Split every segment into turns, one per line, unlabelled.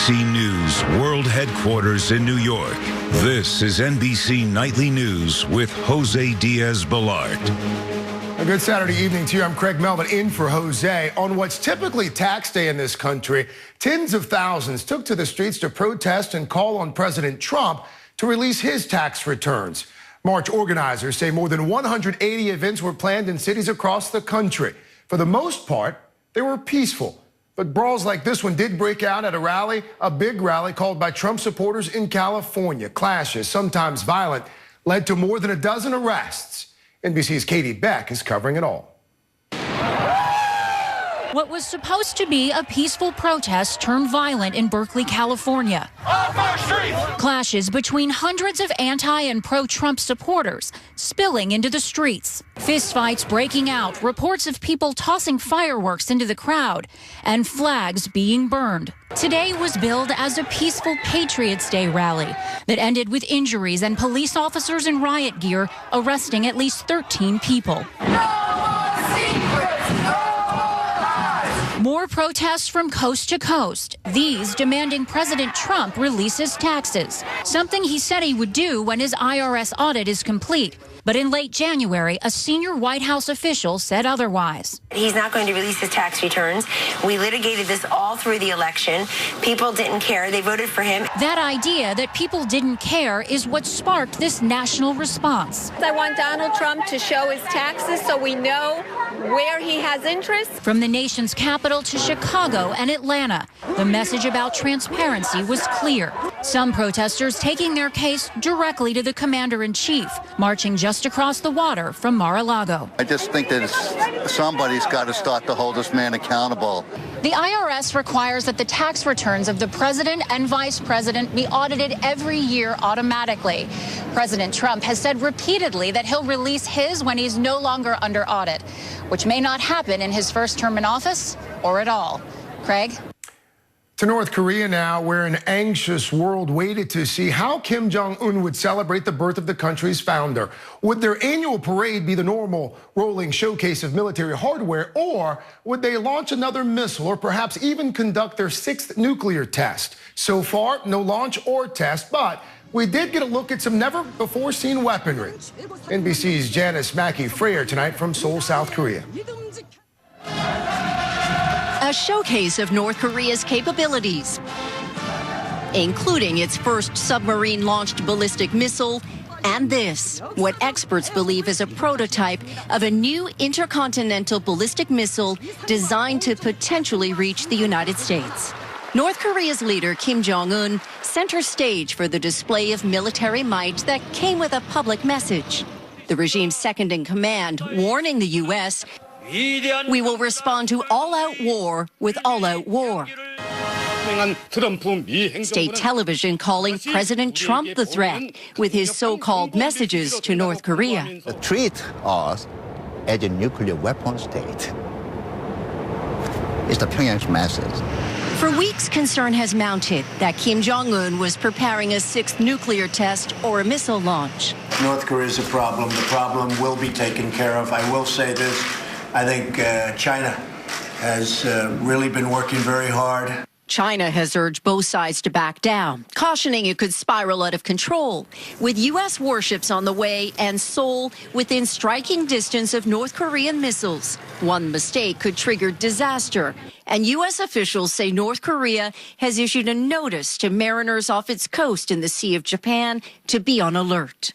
NBC News World Headquarters in New York. This is NBC Nightly News with Jose Diaz-Balart.
A good Saturday evening to you. I'm Craig Melvin in for Jose. On what's typically tax day in this country, tens of thousands took to the streets to protest and call on President Trump to release his tax returns. March organizers say more than 180 events were planned in cities across the country. For the most part, they were peaceful. But brawls like this one did break out at a big rally called by Trump supporters in California. Clashes, sometimes violent, led to more than a dozen arrests. NBC's Katie Beck is covering it all.
What was supposed to be a peaceful protest turned violent in Berkeley, California. Clashes between hundreds of anti- and pro-Trump supporters spilling into the streets. Fistfights breaking out, reports of people tossing fireworks into the crowd, and flags being burned. Today was billed as a peaceful Patriots Day rally that ended with injuries and police officers in riot gear arresting at least 13 people. More protests from coast to coast, these demanding President Trump release his taxes, something he said he would do when his IRS audit is complete. But in late January, a senior White House official said otherwise.
He's not going to release his tax returns. We litigated this all through the election. People didn't care. They voted for him.
That idea that people didn't care is what sparked this national response.
I want Donald Trump to show his taxes so we know where he has interest.
From the nation's capital to Chicago and Atlanta, the message about transparency was clear. Some protesters taking their case directly to the commander-in-chief, marching just across the water from Mar-a-Lago.
I just think that somebody's got to start to hold this man accountable.
The IRS requires that the tax returns of the president and vice president be audited every year automatically. President Trump has said repeatedly that he'll release his when he's no longer under audit, which may not happen in his first term in office or at all. Craig?
To North Korea now, where an anxious world waited to see how Kim Jong-un would celebrate the birth of the country's founder. Would their annual parade be the normal rolling showcase of military hardware, or would they launch another missile or perhaps even conduct their 6th nuclear test? So far, no launch or test, but we did get a look at some never-before-seen weaponry. NBC's Janice Mackey-Freyer tonight from Seoul, South Korea.
A showcase of North Korea's capabilities, including its first submarine-launched ballistic missile, and this, what experts believe is a prototype of a new intercontinental ballistic missile designed to potentially reach the United States. North Korea's leader, Kim Jong-un, center stage for the display of military might that came with a public message. The regime's second in command warning the U.S., "We will respond to all-out war with all-out war." State television calling President Trump the threat with his so-called messages to North Korea.
Treat us as a nuclear weapon state. It's the Pyongyang's message.
For weeks, concern has mounted that Kim Jong-un was preparing a 6th nuclear test or a missile launch.
North Korea is a problem. The problem will be taken care of. I will say this. I think China has really been working very hard.
China has urged both sides to back down, cautioning it could spiral out of control, with U.S. warships on the way and Seoul within striking distance of North Korean missiles. One mistake could trigger disaster, and U.S. officials say North Korea has issued a notice to mariners off its coast in the Sea of Japan to be on alert.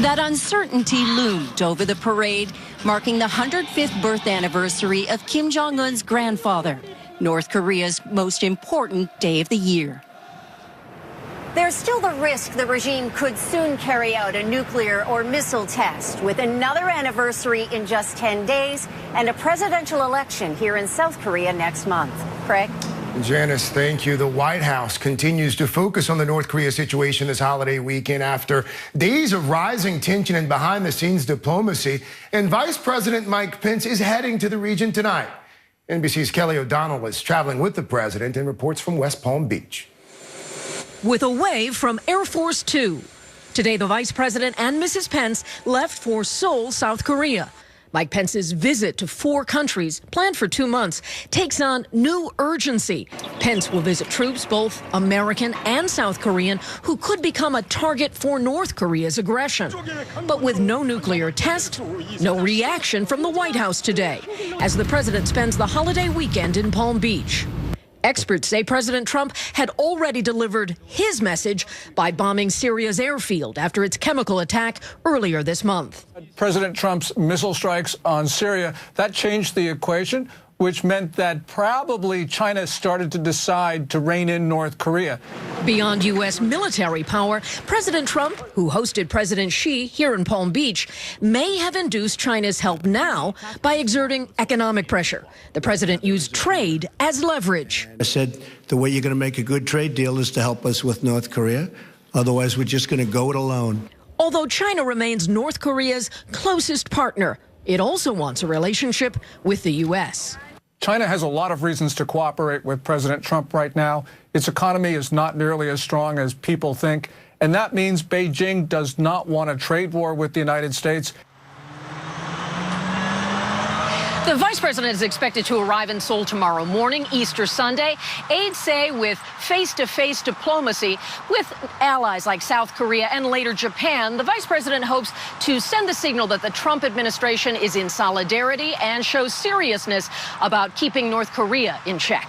That uncertainty loomed over the parade, marking the 105th birth anniversary of Kim Jong-un's grandfather, North Korea's most important day of the year.
There's still the risk the regime could soon carry out a nuclear or missile test, with another anniversary in just 10 days and a presidential election here in South Korea next month. Craig?
Janice, thank you. The White House continues to focus on the North Korea situation this holiday weekend after days of rising tension and behind-the-scenes diplomacy. And Vice President Mike Pence is heading to the region tonight. NBC's Kelly O'Donnell is traveling with the president and reports from West Palm Beach.
With a wave from Air Force Two. Today, the Vice President and Mrs. Pence left for Seoul, South Korea. Mike Pence's visit to 4 countries, planned for 2 months, takes on new urgency. Pence will visit troops, both American and South Korean, who could become a target for North Korea's aggression. But with no nuclear test, no reaction from the White House today, as the president spends the holiday weekend in Palm Beach. Experts say President Trump had already delivered his message by bombing Syria's airfield after its chemical attack earlier this month.
President Trump's missile strikes on Syria, that changed the equation, which meant that probably China started to decide to rein in North Korea.
Beyond U.S. military power, President Trump, who hosted President Xi here in Palm Beach, may have induced China's help now by exerting economic pressure. The president used trade as leverage.
I said the way you're going to make a good trade deal is to help us with North Korea. Otherwise, we're just going to go it alone.
Although China remains North Korea's closest partner, it also wants a relationship with the U.S.
China has a lot of reasons to cooperate with President Trump right now. Its economy is not nearly as strong as people think, and that means Beijing does not want a trade war with the United States.
The vice president is expected to arrive in Seoul tomorrow morning, Easter Sunday. Aides say with face-to-face diplomacy with allies like South Korea and later Japan, the vice president hopes to send the signal that the Trump administration is in solidarity and shows seriousness about keeping North Korea in check.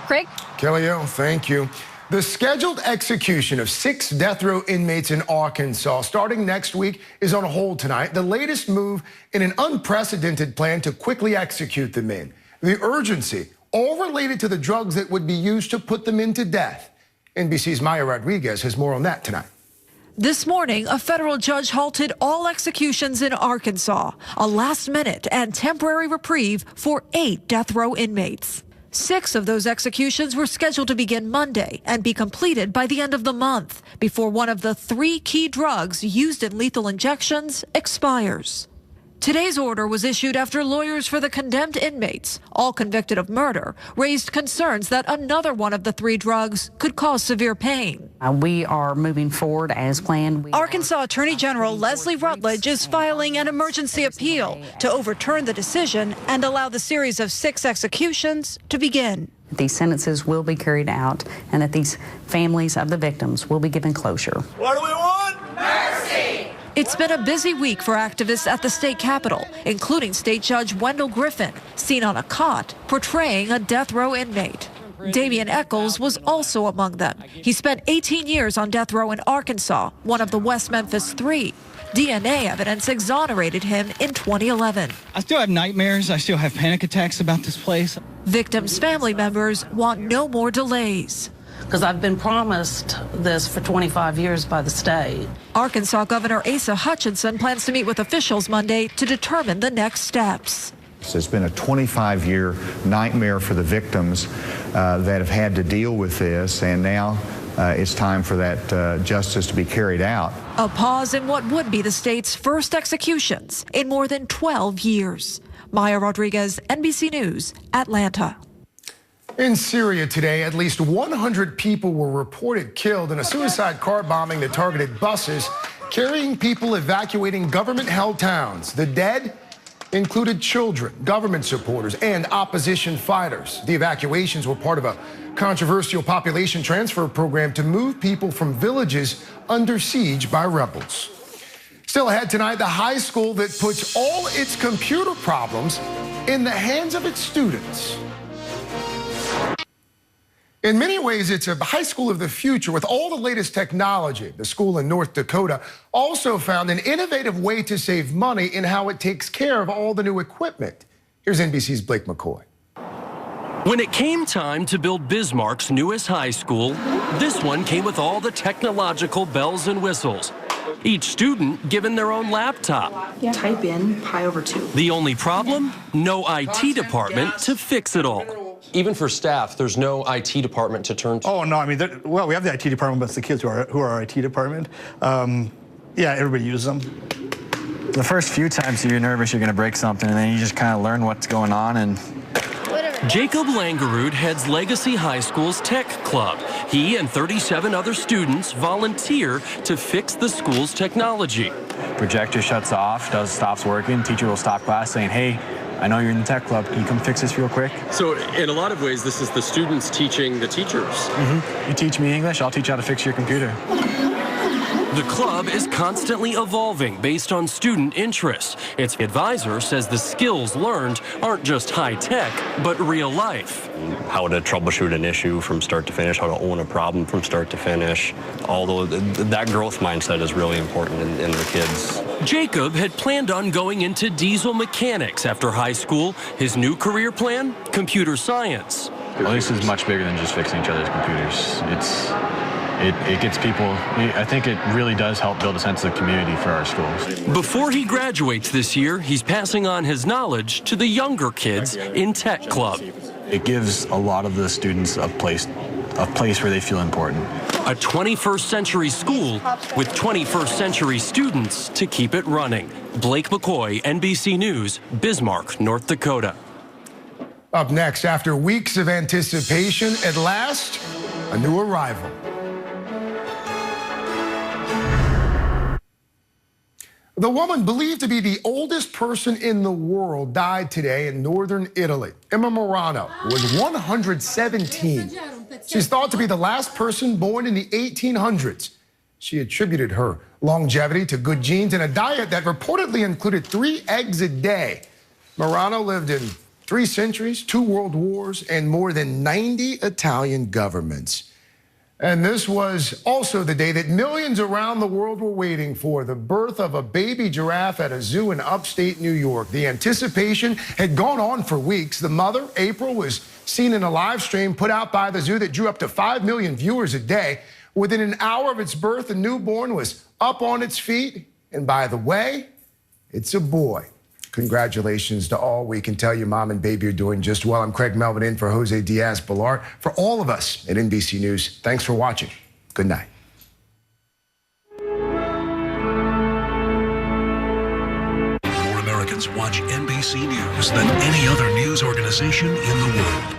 Craig?
Kelly O, thank you. The scheduled execution of 6 death row inmates in Arkansas starting next week is on hold tonight. The latest move in an unprecedented plan to quickly execute the men. The urgency, all related to the drugs that would be used to put them into death. NBC's Maya Rodriguez has more on that tonight.
This morning, a federal judge halted all executions in Arkansas, a last-minute and temporary reprieve for 8 death row inmates. 6 of those executions were scheduled to begin Monday and be completed by the end of the month before one of the 3 key drugs used in lethal injections expires. Today's order was issued after lawyers for the condemned inmates, all convicted of murder, raised concerns that another one of the 3 drugs could cause severe pain.
We are moving forward as planned.
Arkansas Attorney General Leslie Rutledge is filing an emergency appeal to overturn the decision and allow the series of 6 executions to begin.
These sentences will be carried out and that these families of the victims will be given closure.
What do we want? Mercy!
It's been a busy week for activists at the state capitol, including State Judge Wendell Griffin, seen on a cot portraying a death row inmate. Damian Eccles was also among them. He spent 18 years on death row in Arkansas, one of the West Memphis 3. DNA evidence exonerated him in 2011.
I still have nightmares. I still have panic attacks about this place.
Victims' family members want no more delays.
Because I've been promised this for 25 years by the state.
Arkansas Governor Asa Hutchinson plans to meet with officials Monday to determine the next steps.
It's been a 25-year nightmare for the victims that have had to deal with this, and now it's time for that justice to be carried out.
A pause in what would be the state's first executions in more than 12 years. Maya Rodriguez, NBC News, Atlanta.
In Syria today, at least 100 people were reported killed in a suicide car bombing that targeted buses carrying people evacuating government-held towns. The dead included children, government supporters, and opposition fighters. The evacuations were part of a controversial population transfer program to move people from villages under siege by rebels. Still ahead tonight, the high school that puts all its computer problems in the hands of its students. In many ways, it's a high school of the future with all the latest technology. The school in North Dakota also found an innovative way to save money in how it takes care of all the new equipment. Here's NBC's Blake McCoy.
When it came time to build Bismarck's newest high school, this one came with all the technological bells and whistles. Each student given their own laptop.
Type in pi over 2.
The only problem? No IT department to fix it all.
Even for staff, there's no IT department to turn to.
Oh, no, I mean, well, we have the IT department, but it's the kids who are our IT department. Yeah, everybody uses them.
The first few times you're nervous you're going to break something, and then you just kind of learn what's going on. And
Jacob Langerud heads Legacy High School's Tech Club. He and 37 other students volunteer to fix the school's technology.
projector shuts off, stops working, teacher will stop class saying, hey, I know you're in the tech club. Can you come fix this real quick?
So in a lot of ways, this is the students teaching the teachers.
You teach me English, I'll teach you how to fix your computer.
The club is constantly evolving based on student interests. Its advisor says the skills learned aren't just high tech, but real life.
How to troubleshoot an issue from start to finish, how to own a problem from start to finish. Although that growth mindset is really important in the kids.
Jacob had planned on going into diesel mechanics after high school. His new career plan, computer science.
Well, this is much bigger than just fixing each other's computers. It gets people, I think it really does help build a sense of community for our schools.
Before he graduates this year, he's passing on his knowledge to the younger kids in Tech Club.
It gives a lot of the students a place where they feel important.
A 21st century school with 21st century students to keep it running. Blake McCoy, NBC News, Bismarck, North Dakota.
Up next, after weeks of anticipation, at last, a new arrival. The woman believed to be the oldest person in the world died today in northern Italy. Emma Morano was 117. She's thought to be the last person born in the 1800s. She attributed her longevity to good genes and a diet that reportedly included 3 eggs a day. Morano lived in 3 centuries, 2 world wars, and more than 90 Italian governments. And this was also the day that millions around the world were waiting for, the birth of a baby giraffe at a zoo in upstate New York. The anticipation had gone on for weeks. The mother, April, was seen in a live stream put out by the zoo that drew up to 5 million viewers a day. Within an hour of its birth, the newborn was up on its feet. And by the way, it's a boy. Congratulations to all. We can tell you mom and baby are doing just well. I'm Craig Melvin in for Jose Diaz-Balart. For all of us at NBC News, thanks for watching. Good night.
More Americans watch NBC News than any other news organization in the world.